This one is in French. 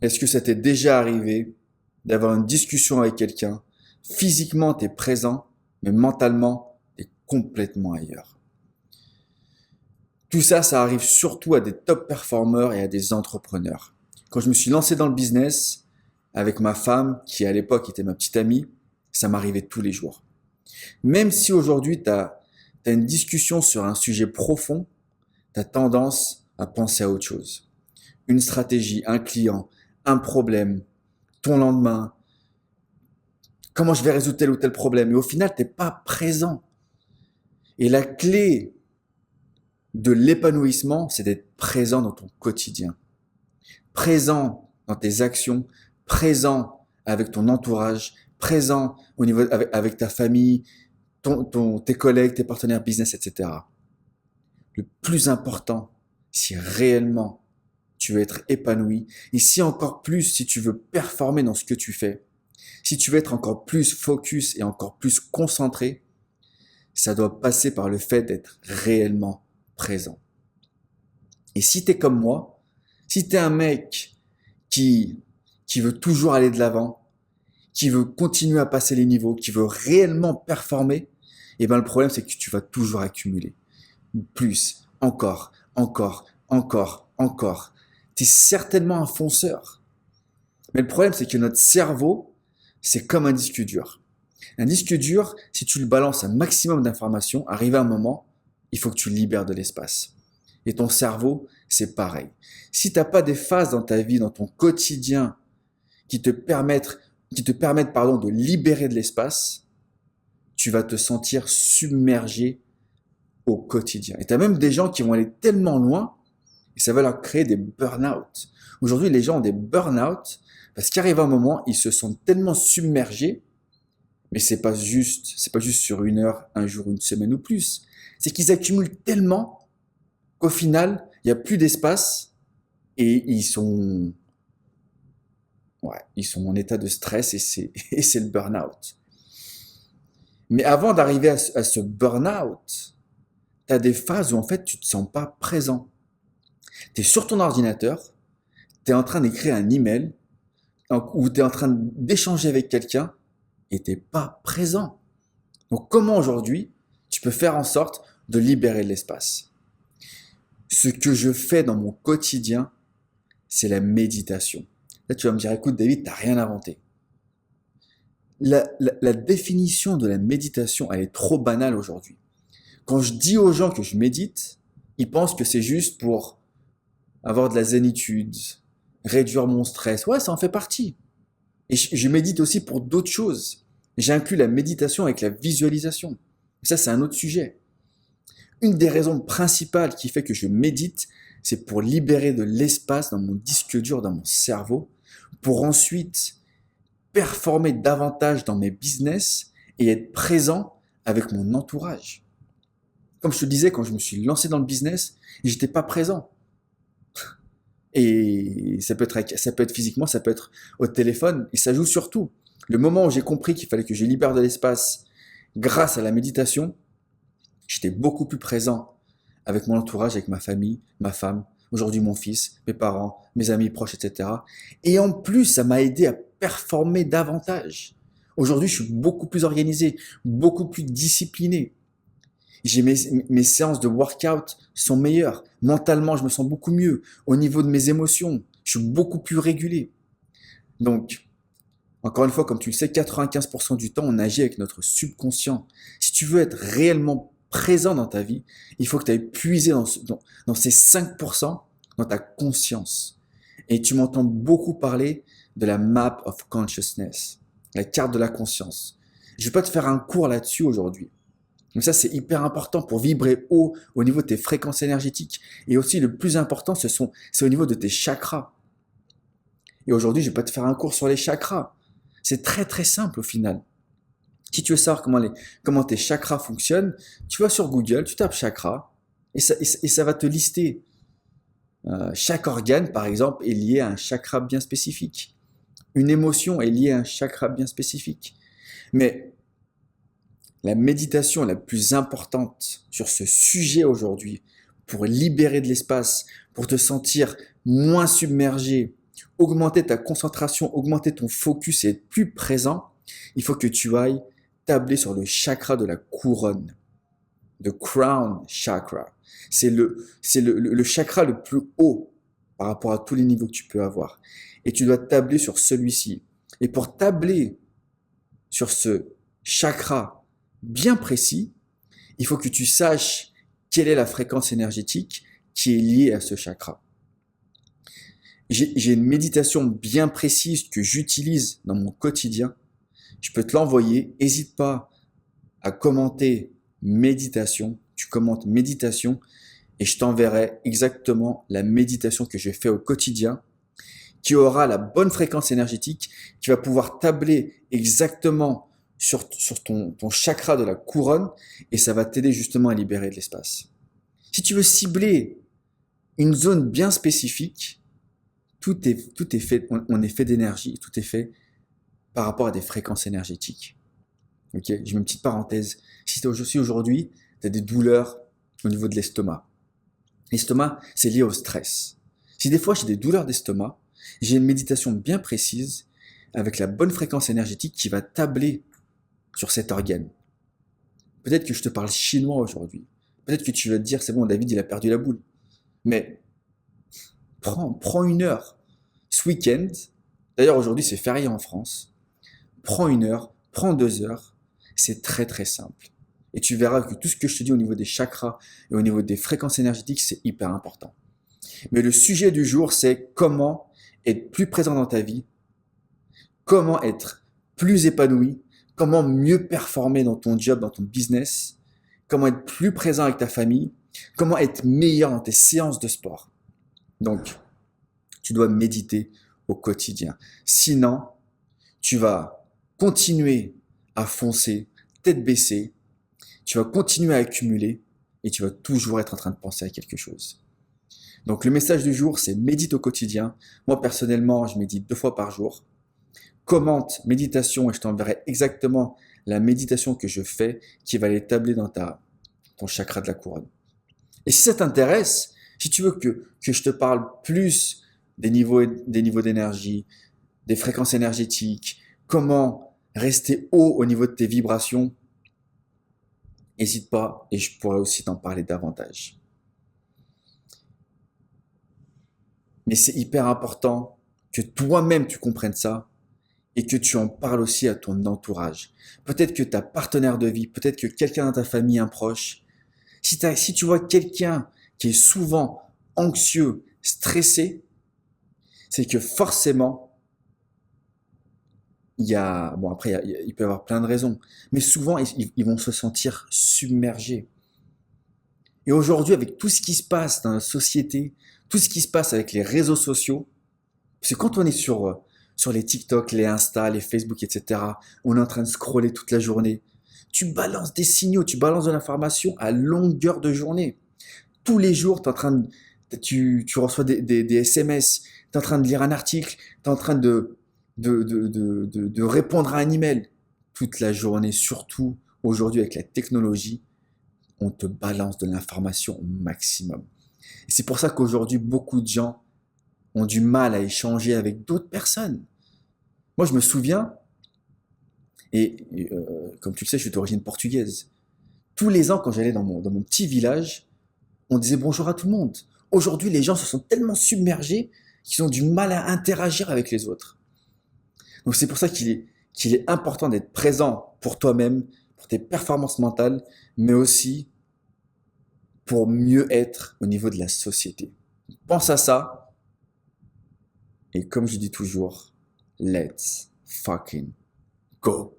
Est-ce que ça t'est déjà arrivé d'avoir une discussion avec quelqu'un? Physiquement, tu es présent, mais mentalement, tu es complètement ailleurs. Tout ça, ça arrive surtout à des top performeurs et à des entrepreneurs. Quand je me suis lancé dans le business, avec ma femme, qui à l'époque était ma petite amie, ça m'arrivait tous les jours. Même si aujourd'hui, tu as une discussion sur un sujet profond, tu as tendance à penser à autre chose. Une stratégie, un client, un problème, ton lendemain, comment je vais résoudre tel ou tel problème. Et au final, tu n'es pas présent. Et la clé de l'épanouissement, c'est d'être présent dans ton quotidien. Présent dans tes actions, présent avec ton entourage, présent au niveau avec ta famille, tes collègues, tes partenaires business, etc. Le plus important, si réellement tu veux être épanoui, et si encore plus, si tu veux performer dans ce que tu fais, si tu veux être encore plus focus et encore plus concentré, ça doit passer par le fait d'être réellement présent. Et si tu es comme moi, si tu es un mec qui, qui veut toujours aller de l'avant, qui veut continuer à passer les niveaux, qui veut réellement performer, et ben le problème c'est que tu vas toujours accumuler. Plus, encore, encore, encore, encore. Tu es certainement un fonceur. Mais le problème c'est que notre cerveau, c'est comme un disque dur. Un disque dur, si tu le balances un maximum d'informations, arrivé à un moment, il faut que tu libères de l'espace. Et ton cerveau, c'est pareil. Si tu n'as pas des phases dans ta vie, dans ton quotidien, qui te permettent de libérer de l'espace, tu vas te sentir submergé au quotidien. Et tu as même des gens qui vont aller tellement loin, et ça va leur créer des burn-out. Aujourd'hui, les gens ont des burn-out parce qu'arrive un moment, ils se sentent tellement submergés, mais c'est pas juste sur une heure, un jour, une semaine ou plus. C'est qu'ils accumulent tellement qu'au final, il n'y a plus d'espace et ils sont en état de stress et c'est, et c'est le burn-out. Mais avant d'arriver à ce burn-out, tu as des phases où en fait tu te sens pas présent. Tu es sur ton ordinateur, tu es en train d'écrire un email ou tu es en train d'échanger avec quelqu'un et tu n'es pas présent. Donc comment aujourd'hui tu peux faire en sorte de libérer de l'espace? Ce que je fais dans mon quotidien, c'est la méditation. Là, tu vas me dire, écoute David, t'as rien inventé. La définition de la méditation, elle est trop banale aujourd'hui. Quand je dis aux gens que je médite, ils pensent que c'est juste pour avoir de la zénitude, réduire mon stress. Ouais, ça en fait partie. Et je médite aussi pour d'autres choses. J'inclus la méditation avec la visualisation. Et ça, c'est un autre sujet. Une des raisons principales qui fait que je médite, c'est pour libérer de l'espace dans mon disque dur, dans mon cerveau, pour ensuite performer davantage dans mes business et être présent avec mon entourage. Comme je te disais, quand je me suis lancé dans le business, j'étais pas présent. Et ça peut être physiquement, ça peut être au téléphone, et ça joue sur tout. Le moment où j'ai compris qu'il fallait que je libère de l'espace grâce à la méditation, j'étais beaucoup plus présent avec mon entourage, avec ma famille, ma femme, aujourd'hui mon fils, mes parents, mes amis proches, etc. Et en plus, ça m'a aidé à performer davantage. Aujourd'hui, je suis beaucoup plus organisé, beaucoup plus discipliné. Mes séances de workout sont meilleures. Mentalement, je me sens beaucoup mieux. Au niveau de mes émotions, je suis beaucoup plus régulé. Donc, encore une fois, comme tu le sais, 95% du temps, on agit avec notre subconscient. Si tu veux être réellement présent dans ta vie, il faut que tu ailles puiser dans ces 5% dans ta conscience. Et tu m'entends beaucoup parler de la map of consciousness, la carte de la conscience. Je ne vais pas te faire un cours là-dessus aujourd'hui. Donc ça, c'est hyper important pour vibrer haut au niveau de tes fréquences énergétiques. Et aussi, le plus important, c'est au niveau de tes chakras. Et aujourd'hui, je vais pas te faire un cours sur les chakras. C'est très très simple au final. Si tu veux savoir comment tes chakras fonctionnent, tu vas sur Google, tu tapes chakra, et ça va te lister. Chaque organe, par exemple, est lié à un chakra bien spécifique. Une émotion est liée à un chakra bien spécifique. Mais la méditation la plus importante sur ce sujet aujourd'hui, pour libérer de l'espace, pour te sentir moins submergé, augmenter ta concentration, augmenter ton focus et être plus présent, il faut que tu ailles tabler sur le chakra de la couronne, the crown chakra. C'est le chakra le plus haut par rapport à tous les niveaux que tu peux avoir. Et tu dois tabler sur celui-ci. Et pour tabler sur ce chakra bien précis, il faut que tu saches quelle est la fréquence énergétique qui est liée à ce chakra. J'ai une méditation bien précise que j'utilise dans mon quotidien. Je peux te l'envoyer. N'hésite pas à commenter méditation. Tu commentes méditation et je t'enverrai exactement la méditation que je fais au quotidien, qui aura la bonne fréquence énergétique, qui va pouvoir tabler exactement sur ton chakra de la couronne et ça va t'aider justement à libérer de l'espace. Si tu veux cibler une zone bien spécifique, tout est fait, on est fait d'énergie, tout est fait par rapport à des fréquences énergétiques. Ok, je mets une petite parenthèse. Si aujourd'hui, tu as des douleurs au niveau de l'estomac. L'estomac, c'est lié au stress. Si des fois j'ai des douleurs d'estomac, j'ai une méditation bien précise avec la bonne fréquence énergétique qui va tabler sur cet organe. Peut-être que je te parle chinois aujourd'hui. Peut-être que tu vas te dire, c'est bon, David, il a perdu la boule. Mais prends une heure ce week-end. D'ailleurs, aujourd'hui, c'est férié en France. Prends une heure, prends 2 heures. C'est très, très simple. Et tu verras que tout ce que je te dis au niveau des chakras et au niveau des fréquences énergétiques, c'est hyper important. Mais le sujet du jour, c'est comment être plus présent dans ta vie, comment être plus épanoui, comment mieux performer dans ton job, dans ton business, comment être plus présent avec ta famille, comment être meilleur dans tes séances de sport. Donc, tu dois méditer au quotidien. Sinon, tu vas continuer à foncer, tête baissée, tu vas continuer à accumuler et tu vas toujours être en train de penser à quelque chose. Donc, le message du jour, c'est médite au quotidien. Moi, personnellement, je médite 2 fois par jour. Commente méditation et je t'enverrai exactement la méditation que je fais qui va aller tabler dans ton chakra de la couronne. Et si ça t'intéresse, si tu veux que je te parle plus des niveaux d'énergie, des fréquences énergétiques, comment rester haut au niveau de tes vibrations, n'hésite pas et je pourrais aussi t'en parler davantage. Mais c'est hyper important que toi-même tu comprennes ça et que tu en parles aussi à ton entourage. Peut-être que ta partenaire de vie, peut-être que quelqu'un dans ta famille, un proche. Si tu vois quelqu'un qui est souvent anxieux, stressé, c'est que forcément, il peut y avoir plein de raisons, mais souvent, ils vont se sentir submergés. Et aujourd'hui, avec tout ce qui se passe dans la société, tout ce qui se passe avec les réseaux sociaux, parce que quand on est sur les TikTok, les Insta, les Facebook, etc., on est en train de scroller toute la journée. Tu balances des signaux, tu balances de l'information à longueur de journée. Tous les jours, tu reçois des SMS, tu es en train de lire un article, tu es en train de répondre à un email. Toute la journée, surtout aujourd'hui avec la technologie, on te balance de l'information au maximum. Et c'est pour ça qu'aujourd'hui, beaucoup de gens ont du mal à échanger avec d'autres personnes. Moi, je me souviens, comme tu le sais, je suis d'origine portugaise. Tous les ans, quand j'allais dans mon petit village, on disait bonjour à tout le monde. Aujourd'hui, les gens se sont tellement submergés qu'ils ont du mal à interagir avec les autres. Donc c'est pour ça qu'il est important d'être présent pour toi-même, pour tes performances mentales, mais aussi pour mieux être au niveau de la société. Pense à ça. Et comme je dis toujours, let's fucking go.